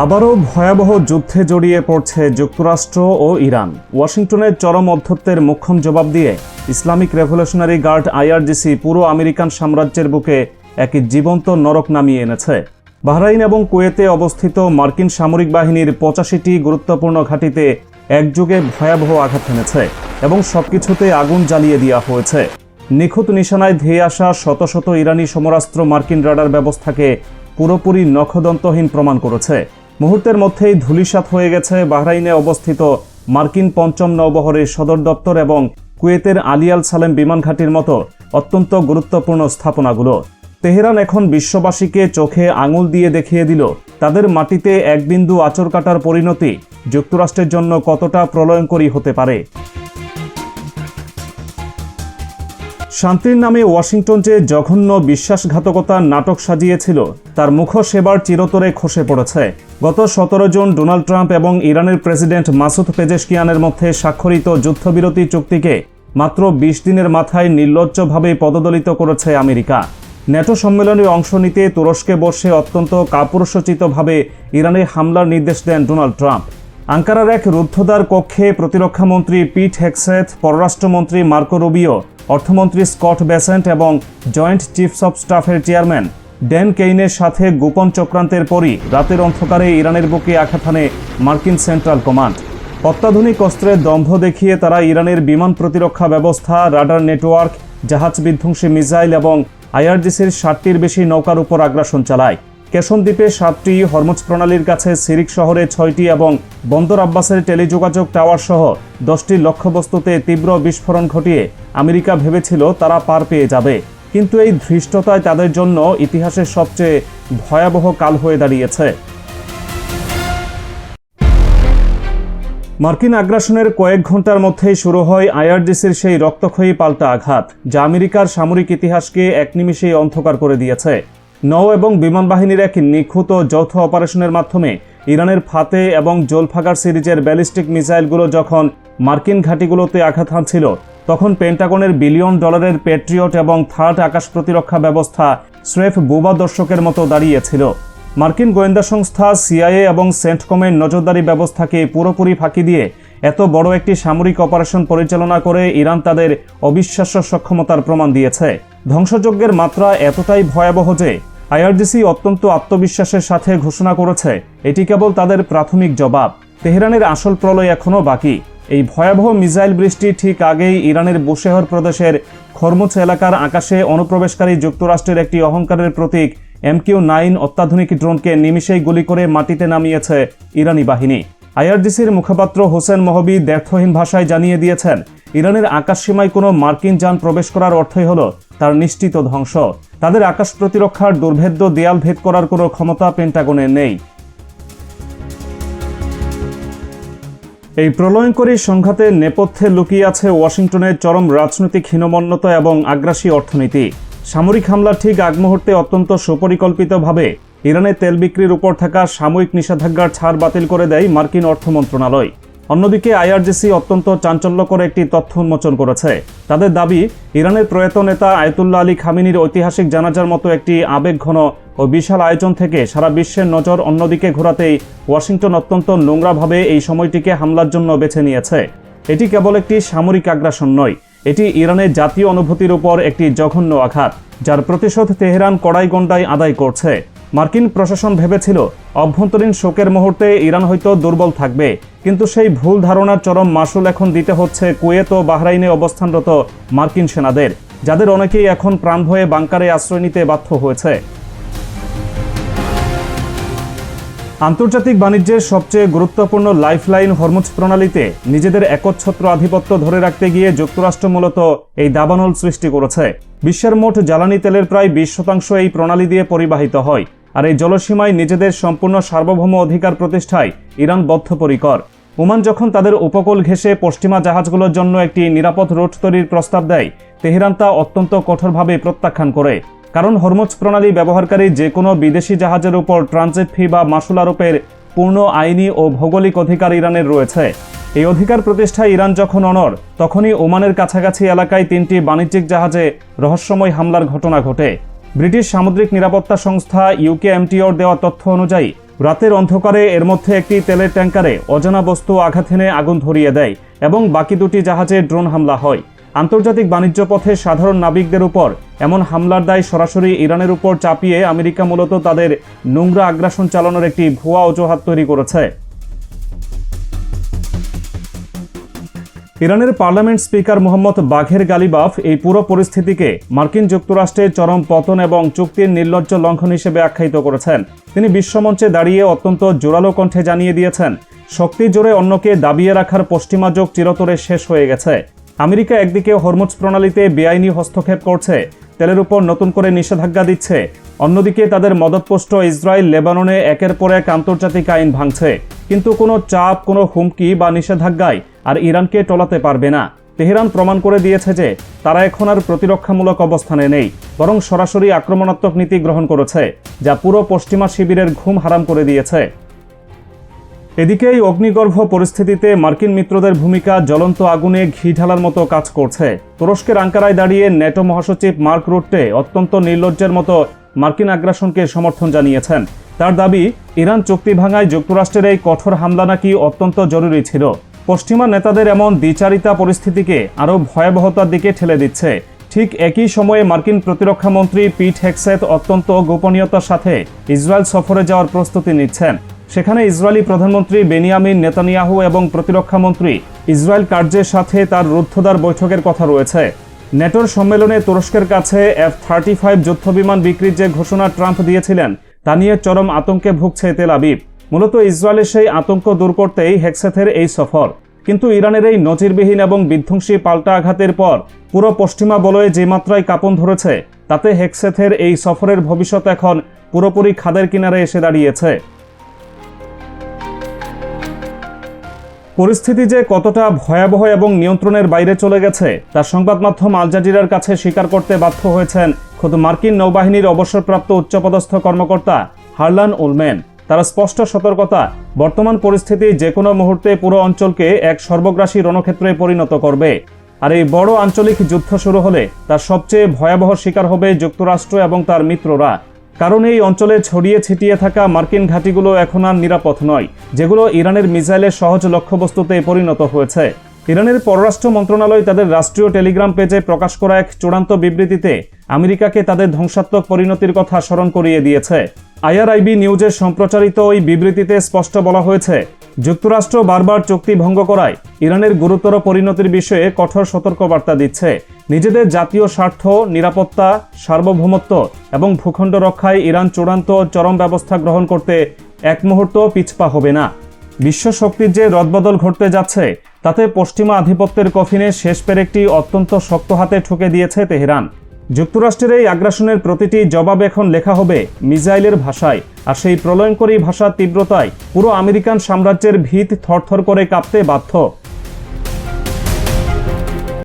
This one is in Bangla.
আবারও ভয়াবহ যুদ্ধে জড়িয়ে পড়ছে যুক্তরাষ্ট্র ও ইরান। ওয়াশিংটনের চরম অধ্যত্বের মোক্ষম জবাব দিয়ে ইসলামিক রেভলিউশনারি গার্ড আইআরজিসি পুরো আমেরিকান সাম্রাজ্যের বুকে এক জীবন্ত নরক নামিয়ে এনেছে। বাহরাইন এবং কুয়েতে অবস্থিত মার্কিন সামরিক বাহিনীর ৮৫টি গুরুত্বপূর্ণ ঘাঁটিতে একযোগে ভয়াবহ আঘাত এনেছে এবং সবকিছুতে আগুন জ্বালিয়ে দেওয়া হয়েছে। নিখুঁত নিশানায় ধেয়ে আসা শত শত ইরানি সমরাস্ত্র মার্কিন রাডার ব্যবস্থাকে পুরোপুরি নখদন্তহীন প্রমাণ করেছে। মুহূর্তের মধ্যেই ধূলিসাৎ হয়ে গেছে বাহরাইনে অবস্থিত মার্কিন ৫ম নৌবহরের সদর দপ্তর এবং কুয়েতের আলী আল সালেম বিমান ঘাঁটির মতো অত্যন্ত গুরুত্বপূর্ণ স্থাপনাগুলো। তেহরান এখন বিশ্ববাসীকে চোখে আঙুল দিয়ে দেখিয়ে দিল তাদের মাটিতে এক বিন্দু আঁচড় কাটার পরিণতি যুক্তরাষ্ট্রের জন্য কতটা প্রলয়ঙ্করী হতে পারে। শান্তির নামে ওয়াশিংটন যে জঘন্য বিশ্বাসঘাতকতার নাটক সাজিয়েছিল তার মুখোশ এবার চিরতরে খসে পড়েছে। গত ১৭ জুন ডোনাল্ড ট্রাম্প এবং ইরানের প্রেসিডেন্ট মাসুদ পেজেশকিয়ানের মধ্যে স্বাক্ষরিত যুদ্ধবিরতি চুক্তিকে মাত্র ২০ দিনের মাথায় নির্লজ্জভাবে পদদলিত করেছে আমেরিকা। ন্যাটো সম্মেলনে অংশ নিতে তুরস্কে বসে অত্যন্ত কাপুরুষোচিতভাবে ইরানে হামলার নির্দেশ দেন ডোনাল্ড ট্রাম্প। আঙ্কারার এক রুদ্ধদ্বার কক্ষে প্রতিরক্ষামন্ত্রী পিট হেগসেথ, পররাষ্ট্রমন্ত্রী মার্কো রুবিও, অর্থমন্ত্রী স্কট বেসেন্ট এবং জয়েন্ট চিফস অব স্টাফের চেয়ারম্যান ড্যান কেইনের সাথে গোপন চক্রান্তের পরই রাতের অন্ধকারে ইরানের বুকে আঘাত হানে মার্কিন সেন্ট্রাল কমান্ড। অত্যাধুনিক অস্ত্রের দম্ভ দেখিয়ে তারা ইরানের বিমান প্রতিরক্ষা ব্যবস্থা, রাডার নেটওয়ার্ক, জাহাজ বিধ্বংসী মিসাইল এবং আইআরজিসির ৬০টির বেশি নৌকার উপর আগ্রাসন চালায়। কেশন দ্বীপে ৭টি, হরমুজ প্রণালীর কাছে সিরিক শহরে ৬টি এবং বন্দর আব্বাসের টেলিযোগাযোগ টাওয়ার সহ ১০টি লক্ষ্যবস্তুতে তীব্র বিস্ফোরণ ঘটিয়ে আমেরিকা ভেবেছিল তারা পার পেয়ে যাবে, কিন্তু এই ধৃষ্টতায় তাদের জন্য ইতিহাসের সবচেয়ে ভয়াবহ কাল হয়ে দাঁড়িয়েছে। মার্কিন আগ্রাসনের কয়েক ঘন্টার মধ্যেই শুরু হয় আইআরজিসির সেই রক্তক্ষয়ী পাল্টা আঘাত, যা আমেরিকার সামরিক ইতিহাসকে এক নিমিষেই অন্ধকার করে দিয়েছে। নৌ এবং বিমান বাহিনীর এক নিখুঁত যৌথ অপারেশনের মাধ্যমে ইরানের ফাতে এবং জোলফাগার সিরিজের ব্যালিস্টিক মিসাইলগুলো যখন মার্কিন ঘাঁটিগুলোতে আঘাত হানছিল, তখন পেন্টাগনের $বিলিয়ন প্যাট্রিয়ট এবং থার্ড আকাশ প্রতিরক্ষা ব্যবস্থা স্রেফ বোবা দর্শকের মতো দাঁড়িয়েছিল। মার্কিন গোয়েন্দা সংস্থা সিআইএ এবং সেন্টকমের নজরদারি ব্যবস্থাকে পুরোপুরি ফাঁকি দিয়ে এত বড় একটি সামরিক অপারেশন পরিচালনা করে ইরান তাদের অবিশ্বাস্য সক্ষমতার প্রমাণ দিয়েছে। ধ্বংসযজ্ঞের মাত্রা এতটাই ভয়াবহ যে আইআরজিসি অত্যন্ত আত্মবিশ্বাসের সাথে ঘোষণা করেছে এটি কেবল তাদের প্রাথমিক জবাব। তেহরানের আসল প্রলয় এখনও বাকি। এই ভয়াবহ মিসাইল বৃষ্টি ঠিক আগেই ইরানের বুশেহর প্রদেশের খরমুজ এলাকার আকাশে অনুপ্রবেশকারী যুক্তরাষ্ট্রের একটি অহংকারের প্রতীক MQ-9 অত্যাধুনিক ড্রোনকে নিমিষেই গুলি করে মাটিতে নামিয়েছে ইরানি বাহিনী। আইআরজিসির মুখপাত্র হোসেন মহবি দ্ব্যর্থহীন ভাষায় জানিয়ে দিয়েছেন, ইরানের আকাশসীমায় কোনো মার্কিন যান প্রবেশ করার অর্থই হলো তার নিশ্চিত ধ্বংস। তাদের আকাশ প্রতিরক্ষার দুর্ভেদ্য দেয়াল ভেদ করার কোনো ক্ষমতা পেন্টাগনের নেই। এই প্রলয়ঙ্করী সংঘাতের নেপথ্যে লুকিয়ে আছে ওয়াশিংটনের চরম রাজনৈতিক হীনমন্যতা এবং আগ্রাসী অর্থনীতি। সামরিক হামলার ঠিক আগ মুহূর্তে অত্যন্ত সুপরিকল্পিতভাবে ইরানের তেল বিক্রির উপর থাকা সাময়িক নিষেধাজ্ঞার ছাড় বাতিল করে দেয় মার্কিন অর্থ মন্ত্রণালয়। অন্যদিকে আইআরজিসি অত্যন্ত চাঞ্চল্যকর একটি তথ্য উন্মোচন করেছে। তাদের দাবি, ইরানের প্রয়াত নেতা আয়াতুল্লাহ আলী খামেনির ঐতিহাসিক জানাজার মতো একটি আবেগঘন ও বিশাল আয়োজন থেকে সারা বিশ্বের নজর অন্যদিকে ঘোরাতেই ওয়াশিংটন অত্যন্ত নোংরাভাবে এই সময়টিকে হামলার জন্য বেছে নিয়েছে। এটি কেবল একটি সামরিক আগ্রাসন নয়, এটি ইরানের জাতীয় অনুভূতির উপর একটি জঘন্য আঘাত, যার প্রতিশোধ তেহরান কড়াইগন্ডায় আদায় করছে। মার্কিন প্রশাসন ভেবেছিল অভ্যন্তরীণ শোকের মুহূর্তে ইরান হয়তো দুর্বল থাকবে, কিন্তু সেই ভুল ধারণার চরম মাসুল এখন দিতে হচ্ছে কুয়েত ও বাহরাইনে অবস্থানরত মার্কিন সেনাদের, যাদের অনেকেই এখন প্রাণভয়ে বাংকারে আশ্রয় নিতে বাধ্য হয়েছে। আন্তর্জাতিক বাণিজ্যের সবচেয়ে গুরুত্বপূর্ণ লাইফলাইন হরমুজ প্রণালীতে নিজেদের একচ্ছত্র আধিপত্য ধরে রাখতে গিয়ে যুক্তরাষ্ট্র মূলত এই দাবানল সৃষ্টি করেছে। বিশ্বের মোট জ্বালানি তেলের প্রায় 20% এই প্রণালী দিয়ে পরিবাহিত হয়, আর এই জলসীমায় নিজেদের সম্পূর্ণ সার্বভৌম অধিকার প্রতিষ্ঠায় ইরান বদ্ধপরিকর। ওমান যখন তাদের উপকূল ঘেঁষে পশ্চিমা জাহাজগুলোর জন্য একটি নিরাপদ রুট তৈরির প্রস্তাব দেয়, তেহরান তা অত্যন্ত কঠোরভাবে প্রত্যাখ্যান করে। কারণ হরমুজ প্রণালী ব্যবহারকারী যে কোনো বিদেশি জাহাজের উপর ট্রানজিট ফি বা মাসুল আরোপের পূর্ণ আইনি ও ভৌগোলিক অধিকার ইরানের রয়েছে। এই অধিকার প্রতিষ্ঠায় ইরান যখন অনড়, তখনই ওমানের কাছাকাছি এলাকায় 3টি বাণিজ্যিক জাহাজে রহস্যময় হামলার ঘটনা ঘটে। ব্রিটিশ সামুদ্রিক নিরাপত্তা সংস্থা UKMTOর দেওয়া তথ্য অনুযায়ী রাতের অন্ধকারে এর মধ্যে একটি তেলের ট্যাঙ্কারে অজানা বস্তু আঘাত এনে আগুন ধরিয়ে দেয় এবং বাকি দুটি জাহাজে ড্রোন হামলা হয়। আন্তর্জাতিক বাণিজ্য পথে সাধারণ নাবিকদের উপর এমন হামলার দায় সরাসরি ইরানের উপর চাপিয়ে আমেরিকা মূলত তাদের নোংরা আগ্রাসন চালানোর একটি ভুয়া অজুহাত তৈরি করেছে। ইরানের পার্লামেন্ট স্পিকার মোহাম্মদ বাঘের গালিবাফ এই পুরো পরিস্থিতিকে মার্কিন যুক্তরাষ্ট্রের চরম পতন এবং চুক্তির নির্লজ্জ লঙ্ঘন হিসেবে আখ্যায়িত করেছেন। তিনি বিশ্বমঞ্চে দাঁড়িয়ে অত্যন্ত জোরালো কণ্ঠে জানিয়ে দিয়েছেন, শক্তি জোরে অন্যকে দাবিয়ে রাখার পশ্চিমা যুগ চিরতরে শেষ হয়ে গেছে। আমেরিকা একদিকে হরমুজ প্রণালীতে বেআইনি হস্তক্ষেপ করছে, তেলের উপর নতুন করে নিষেধাজ্ঞা দিচ্ছে, অন্যদিকে তাদের মদতপুষ্ট ইসরায়েল লেবাননে একের পর এক আন্তর্জাতিক আইন ভাঙছে। কিন্তু কোনো চাপ, কোনো হুমকি বা নিষেধাজ্ঞায় আর ইরানকে টলাতে পারবে না। তেহরান প্রমাণ করে দিয়েছে যে তারা এখন আর প্রতিরক্ষামূলক অবস্থানে নেই, বরং সরাসরি আক্রমণাত্মক নীতি গ্রহণ করেছে, যা পুরো পশ্চিমা শিবিরের ঘুম হারাম করে দিয়েছে। এদিকে এই অগ্নিগর্ভ পরিস্থিতিতে মার্কিন মিত্রদের ভূমিকা জ্বলন্ত আগুনে ঘি ঢালার মতো কাজ করছে। তুরস্কের আঙ্কারায় দাঁড়িয়ে ন্যাটো মহাসচিব মার্ক রুটে অত্যন্ত নির্লজ্জের মতো মার্কিন আগ্রাসনকে সমর্থন জানিয়েছেন। তার দাবি, ইরান চুক্তি ভাঙায় যুক্তরাষ্ট্রের এই কঠোর হামলা নাকি অত্যন্ত জরুরি ছিল। পশ্চিমা নেতাদের এমন দ্বিচারিতা পরিস্থিতিকে আরও ভয়াবহতার দিকে ঠেলে দিচ্ছে। ঠিক একই সময়ে মার্কিন প্রতিরক্ষা মন্ত্রী পিট হেগসেথ অত্যন্ত গোপনীয়তার সাথে ইসরায়েল সফরে যাওয়ার প্রস্তুতি নিচ্ছেন। সেখানে ইসরায়েলি প্রধানমন্ত্রী বেনিয়ামিন নেতানিয়াহু এবং প্রতিরক্ষা মন্ত্রী ইসরায়েল কার্জের সাথে তার রুদ্ধদ্বার বৈঠকের কথা রয়েছে। ন্যাটোর সম্মেলনে তুরস্কের কাছে F-35 যুদ্ধবিমান বিক্রির যে ঘোষণা ট্রাম্প দিয়েছিলেন তা নিয়ে চরম আতঙ্কে ভুগছে তেল আবিব। মূলত ইসরায়েলের সেই আতঙ্ক দূর করতেই হেগসেথের এই সফর। কিন্তু ইরানের এই নজিরবিহীন এবং বিধ্বংসী পাল্টা আঘাতের পর পুরো পশ্চিমা বলয়ে যে মাত্রায় কাঁপন ধরেছে, তাতে হেগসেথের এই সফরের ভবিষ্যৎ এখন পুরোপুরি খাদের কিনারে এসে দাঁড়িয়েছে। পরিস্থিতি যে কতটা ভয়াবহ এবং নিয়ন্ত্রণের বাইরে চলে গেছে তা সংবাদ মাধ্যম আল জাজিরার কাছে স্বীকার করতে বাধ্য হয়েছেন খোদ মার্কিন নৌবাহিনীর অবসরপ্রাপ্ত উচ্চপদস্থ কর্মকর্তা হারলান উলম্যান। তারা স্পষ্ট সতর্কতা, বর্তমান পরিস্থিতি যে কোনো মুহূর্তে পুরো অঞ্চলকে এক সর্বগ্রাসী রণক্ষেত্রে পরিণত করবে। আর এই বড় আঞ্চলিক যুদ্ধ শুরু হলে তার সবচেয়ে ভয়াবহ শিকার হবে যুক্তরাষ্ট্র এবং তার মিত্ররা। কারণ এই অঞ্চলে ছড়িয়ে ছিটিয়ে থাকা মার্কিন ঘাঁটিগুলো এখন আর নিরাপদ নয়, যেগুলো ইরানের মিসাইলের সহজ লক্ষ্যবস্তুতে পরিণত হয়েছে। ইরানের পররাষ্ট্র মন্ত্রণালয় তাদের রাষ্ট্রীয় টেলিগ্রাম পেজে প্রকাশ করা এক চূড়ান্ত বিবৃতিতে আমেরিকাকে তাদের ধ্বংসাত্মক পরিণতির কথা স্মরণ করিয়ে দিয়েছে। IRIB নিউজের সম্প্রচারিত ওই বিবৃতিতে স্পষ্ট বলা হয়েছে, যুক্তরাষ্ট্র বারবার চুক্তি ভঙ্গ করায় ইরানের গুরুতর পরিণতির বিষয়ে কঠোর সতর্কবার্তা দিচ্ছে। নিজেদের জাতীয় স্বার্থ, নিরাপত্তা, সার্বভৌমত্ব এবং ভূখণ্ড রক্ষায় ইরান চূড়ান্ত চরম ব্যবস্থা গ্রহণ করতে এক মুহূর্ত পিছপা হবে না। বিশ্ব শক্তির যে রদবদল ঘটতে যাচ্ছে তাতে পশ্চিমা আধিপত্যের কফিনে শেষ পেরেকটি অত্যন্ত শক্ত হাতে ঠুকে দিয়েছে তেহরান। যুক্তরাষ্ট্রের এই আগ্রাসনের প্রতিটি জবাব এখন লেখা হবে মিসাইলের ভাষায়, আর সেই প্রলয়ঙ্করী ভাষার তীব্রতায় পুরো আমেরিকান সাম্রাজ্যের ভিত থরথর করে কাঁপতে বাধ্য।